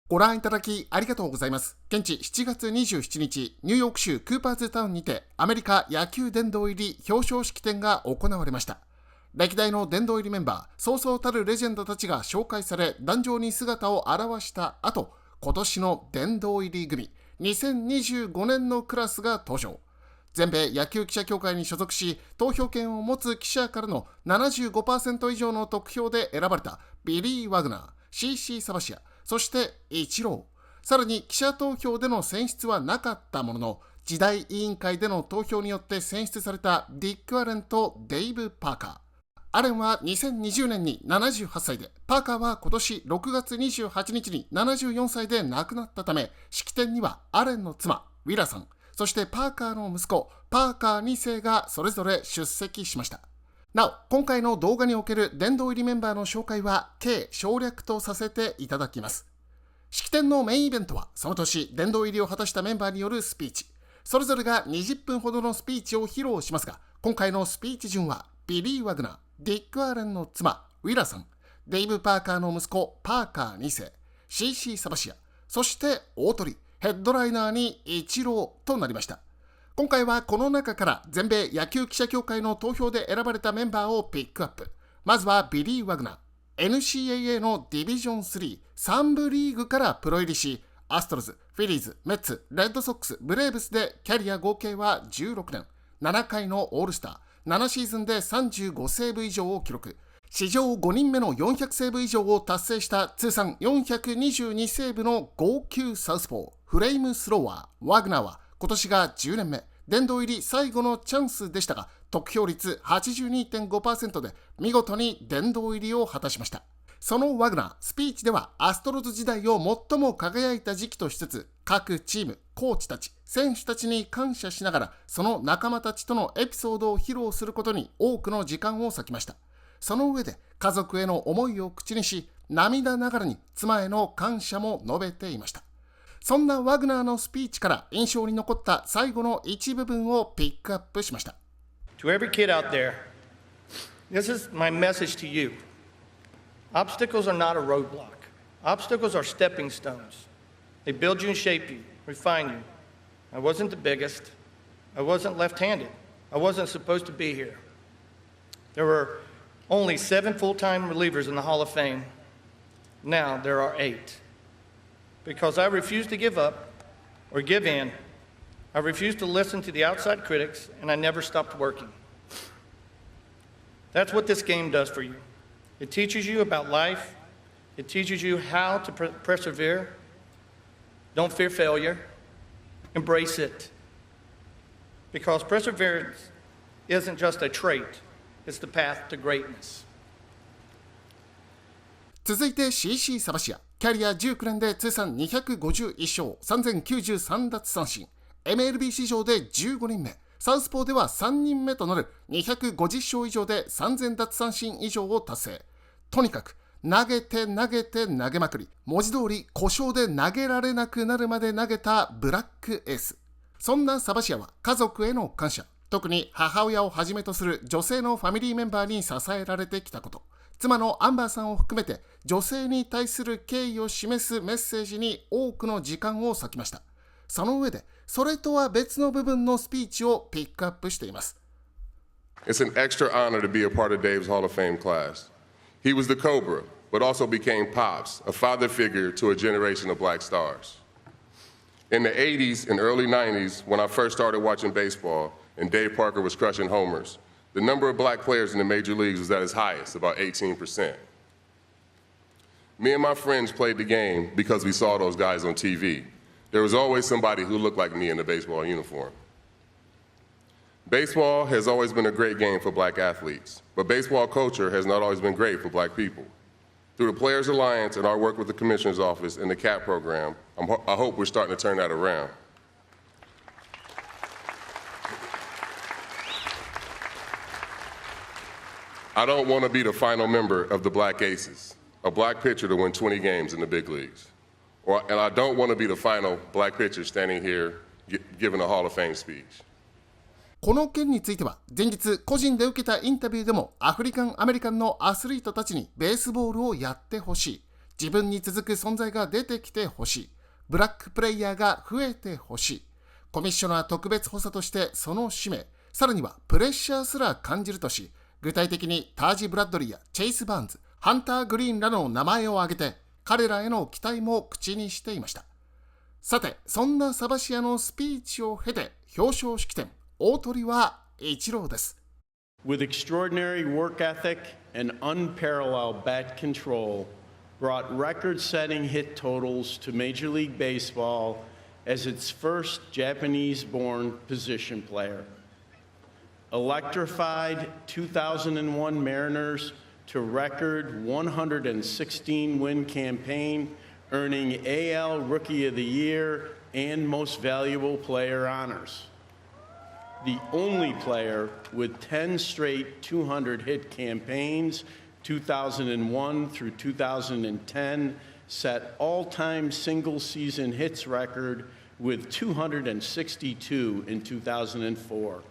ご覧いただきありがとうございます。現地7月27日、ニューヨーク州クーパーズタウンにてアメリカ野球殿堂入り表彰式典が行われました。歴代の殿堂入りメンバー、そうそうたるレジェンドたちが紹介され、壇上に姿を現した後、今年の殿堂入り組、2025年のクラスが登場。全米野球記者協会に所属し、投票権を持つ記者からの 75% 以上の得票で選ばれたビリー・ワグナー、CC サバシア、そしてイチロー。さらに記者投票での選出はなかったものの、時代委員会での投票によって選出されたディック・アレンとデイブ・パーカー。アレンは2020年に78歳で、パーカーは今年6月28日に74歳で亡くなったため、式典にはアレンの妻、ウィラさん、そしてパーカーの息子、パーカー2世がそれぞれ出席しました。なお、今回の動画における殿堂入りメンバーの紹介は、計省略とさせていただきます。式典のメインイベントは、その年殿堂入りを果たしたメンバーによるスピーチ。それぞれが20分ほどのスピーチを披露しますが、今回のスピーチ順は、ビリー・ワグナー、ディック・アレンの妻、ウィラさん、デイブ・パーカーの息子、パーカー2世、CC サバシア、そして大鳥、ヘッドライナーにイチローとなりました。今回はこの中から全米野球記者協会の投票で選ばれたメンバーをピックアップ。まずはビリー・ワグナー、NCAA のディビジョン3、3部リーグからプロ入りし、アストロズ、フィリーズ、メッツ、レッドソックス、ブレーブスでキャリア合計は16年、7回のオールスター、7シーズンで35セーブ以上を記録。史上5人目の400セーブ以上を達成した通算422セーブの号泣サウスポー、フレイムスローワー、ワグナーは今年が10年目、殿堂入り最後のチャンスでしたが、得票率 82.5% で見事に殿堂入りを果たしました。そのワグナー、スピーチではアストロズ時代を最も輝いた時期としつつ、各チーム、コーチたち、選手たちに感謝しながら、その仲間たちとのエピソードを披露することに多くの時間を割きました。その上で家族への思いを口にし、涙ながらに妻への感謝も述べていました。そんなワグナーのスピーチから印象に残った最後の一部分をピックアップしました。To every kid out there, this is my message to you. Obstacles are not a roadblock. Obstacles are stepping stones. They build you and shape you, refine you. I wasn't the biggest. I wasn't left-handed. I wasn't supposed to be here. There were only 7 full-time relievers in the Hall of Fame. Now there are 8. Because I refused to give up or give in, I refused to listen to the outside critics, and I never stopped working. That's what this game does for you. It teaches you about life. It teaches you how to persevere. Don't fear failure. Embrace it. Because perseverance isn't just a trait, it's the path to greatness. 続いて CC サバシア、キャリア19年で通算251勝、3093奪三振、MLB 史上で15人目、サウスポーでは3人目となる250勝以上で3000奪三振以上を達成。とにかく投げて投げて投げまくり、文字通り故障で投げられなくなるまで投げたブラックエース。そんなサバシアは家族への感謝、特に母親をはじめとする女性のファミリーメンバーに支えられてきたこと、妻のアンバーさんを含めて女性に対する敬意を示すメッセージに多くの時間を割きました。その上で、それとは別の部分のスピーチをピックアップしています。It's an extra honor to be a part of Dave's Hall of Fame class. He was the Cobra, but also became Pops, a father figure to a generation of black stars. In the 80s and early 90s, when I first started watching baseball and Dave Parker was crushing homers, the number of black players in the major leagues was at its highest, about 18%. Me and my friends played the game because we saw those guys on TV. There was always somebody who looked like me in a baseball uniform. Baseball has always been a great game for black athletes, but baseball culture has not always been great for black people. Through the Players Alliance and our work with the Commissioner's Office and the CAP program, I hope we're starting to turn that around. I don't want to be the final member of the Black Aces, a black pitcher to win 20 games in the big leagues. And I don't want to be the final black pitcher standing here giving a Hall of Fame speech. この件については前日個人で受けたインタビューでもアフリカンアメリカンのアスリートたちにベースボールをやってほしい、自分に続く存在が出てきてほしい。ブラックプレイヤーが増えてほしい。コミッショナー特別補佐としてその使命、さらにはプレッシャーすら感じるとし、具体的にタージ・ブラッドリーやチェイス・バーンズ、ハンター・グリーンらの名前を挙げて、彼らへの期待も口にしていました。さて、そんなサバシアのスピーチを経て、表彰式典、大トリはイチローです。With extraordinary work ethic and unparalleled bat control, brought record-setting hit totals to Major League Baseball as its first Japanese-born position player. Electrified 2001 Mariners to record 116-win campaign, earning AL Rookie of the Year and Most Valuable Player honors. The only player with 10 straight 200-hit campaigns, 2001 through 2010, set all-time single-season hits record with 262 in 2004.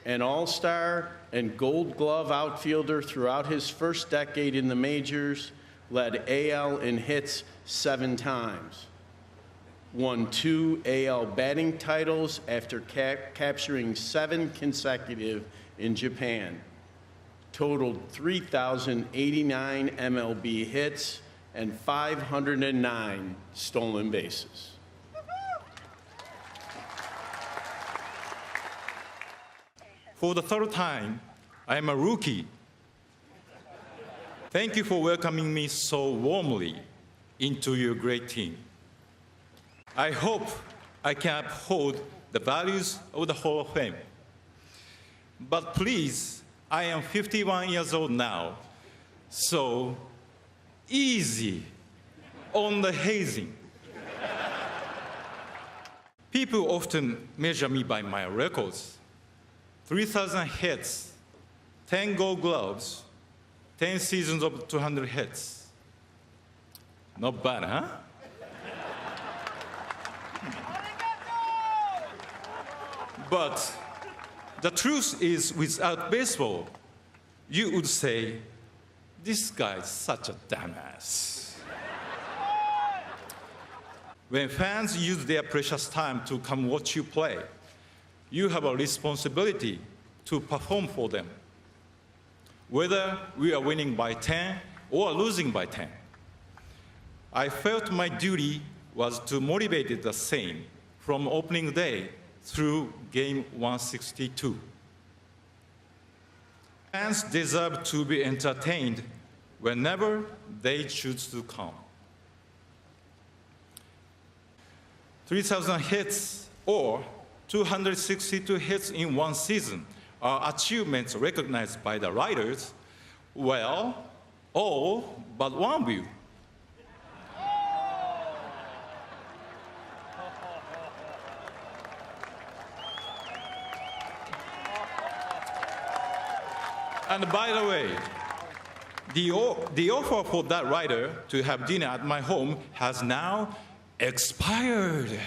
An all-star and gold glove outfielder throughout his first decade in the majors, led AL in hits 7 times. Won 2 AL batting titles after capturing 7 consecutive in Japan. Totaled 3,089 MLB hits and 509 stolen bases. For the third time, I am a rookie. Thank you for welcoming me so warmly into your great team. I hope I can uphold the values of the Hall of Fame. But please, I am 51 years old now, so easy on the hazing. People often measure me by my records. 3,000 hits, 10 gold gloves, 10 seasons of 200 hits. Not bad, huh? But the truth is, without baseball, you would say, this guy is such a dumbass. When fans use their precious time to come watch you play, you have a responsibility to perform for them. Whether we are winning by 10 or losing by 10. I felt my duty was to motivate it the same from opening day through game 162. Fans deserve to be entertained whenever they choose to come. 3,000 hits or 262 hits in one season are achievements recognized by the writers. Well, all but one of you. And by the way, the offer for that writer to have dinner at my home has now expired.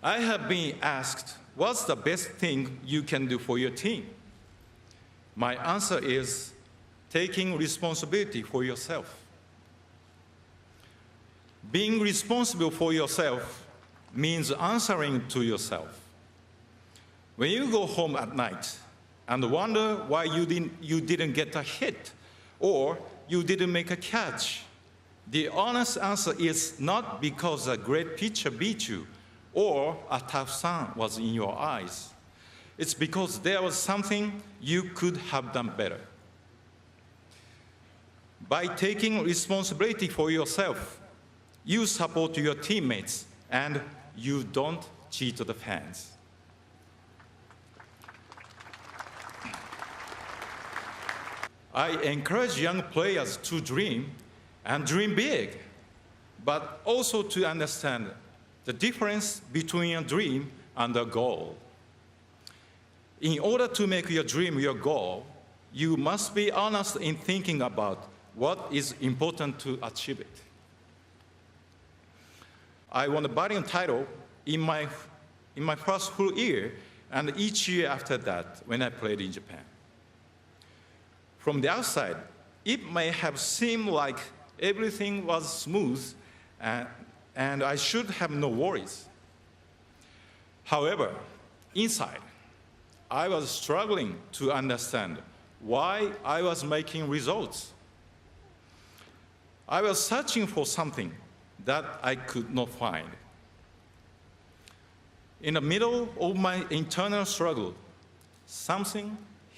I have been asked, what's the best thing you can do for your team? My answer is taking responsibility for yourself. Being responsible for yourself means answering to yourself. When you go home at night and wonder why you didn't get a hit or you didn't make a catch, the honest answer is not because a great pitcher beat you or a tough sun was in your eyes. It's because there was something you could have done better. By taking responsibility for yourself, you support your teammates and you don't cheat the fans. I encourage young players to dream and dream big, but also to understand the difference between a dream and a goal. In order to make your dream your goal, you must be honest in thinking about what is important to achieve it. I won the batting title in my first full year and each year after that when I played in Japan. From the outside, it may have seemed like everything was smooth and I should have no worries. However, inside, I was struggling to understand why I was making results. I was searching for something that I could not find. In the middle of my internal struggle, something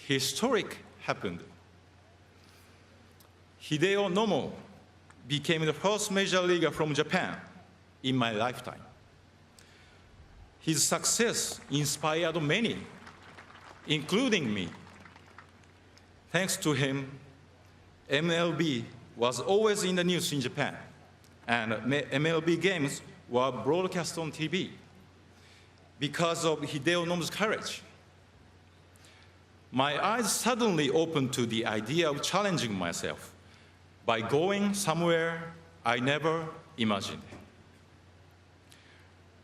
historic happened. Hideo Nomo became the first major leaguer from Japan in my lifetime. His success inspired many, including me. Thanks to him, MLB was always in the news in Japan, and MLB games were broadcast on TV. Because of Hideo Nomo's courage, my eyes suddenly opened to the idea of challenging myself by going somewhere I never imagined.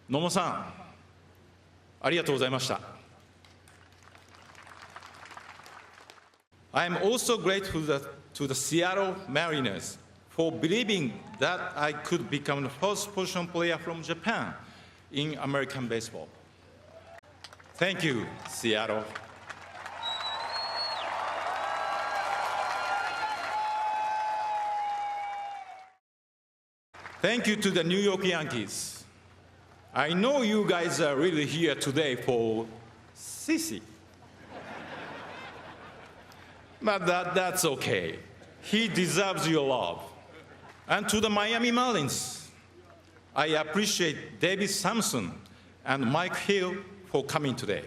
野茂さん、ありがとうございました。I am also grateful to the Seattle Mariners for believing that I could become the first position player from Japan in American baseball. Thank you, Seattle. Thank you to the New York Yankees. I know you guys are really here today for Sissy. But that's okay. He deserves your love. And to the Miami Marlins, I appreciate David Sampson and Mike Hill for coming today.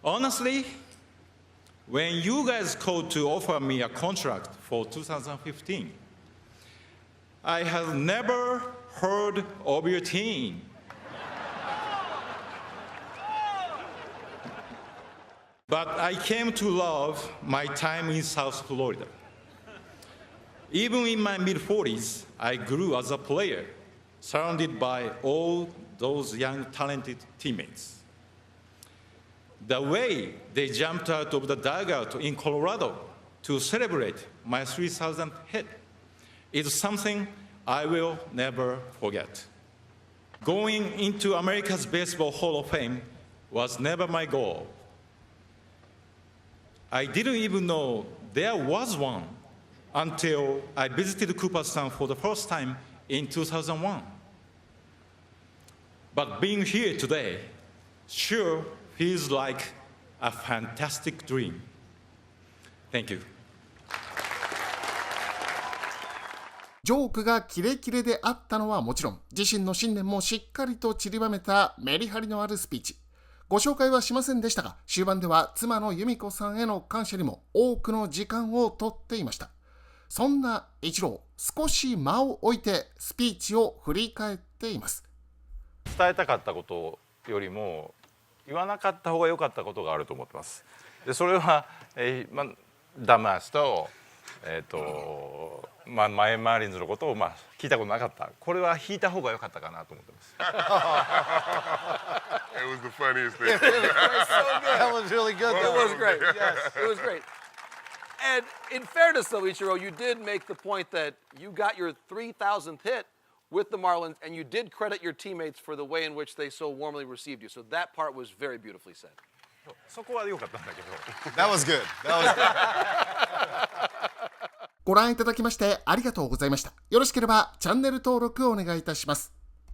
Honestly, when you guys called to offer me a contract for 2015, I have never heard of your team. But I came to love my time in South Florida. Even in my mid-40s, I grew as a player, surrounded by all those young, talented teammates. The way they jumped out of the dugout in Colorado to celebrate my 3,000th hit is something I will never forget. Going into America's Baseball Hall of Fame was never my goal. I didn't even know there was one until I visited Cooperstown for the first time in 2001. But being here today sure feels like a fantastic dream. Thank you. ジョークがキレキレであったのはもちろん、自身の信念もしっかりと散りばめたメリハリのあるスピーチ。ご紹介はしませんでしたが、終盤では妻の由美子さんへの感謝にも多くの時間をとっていました。そんなイチロー、少し間を置いてスピーチを振り返っています。伝えたかったことよりも言わなかった方が良かったことがあると思ってます。でそれは、ダマースと、マーリンズのことを、聞いたことなかった。これは引いた方が良かったかなと思ってます。It was the funniest thing. It was so good. That was really good. It was great. Yes, it was great. And in fairness, though, Ichiro, you did make the point that you got your 3,000th hit with the Marlins, and you did credit your teammates for the way in which they so warmly received you. So that part was very beautifully said. そこは良かったんだけど。That was good. That was good. ご覧いただきましてありがとうございました。よろしければチャンネル登録をお願いいたします。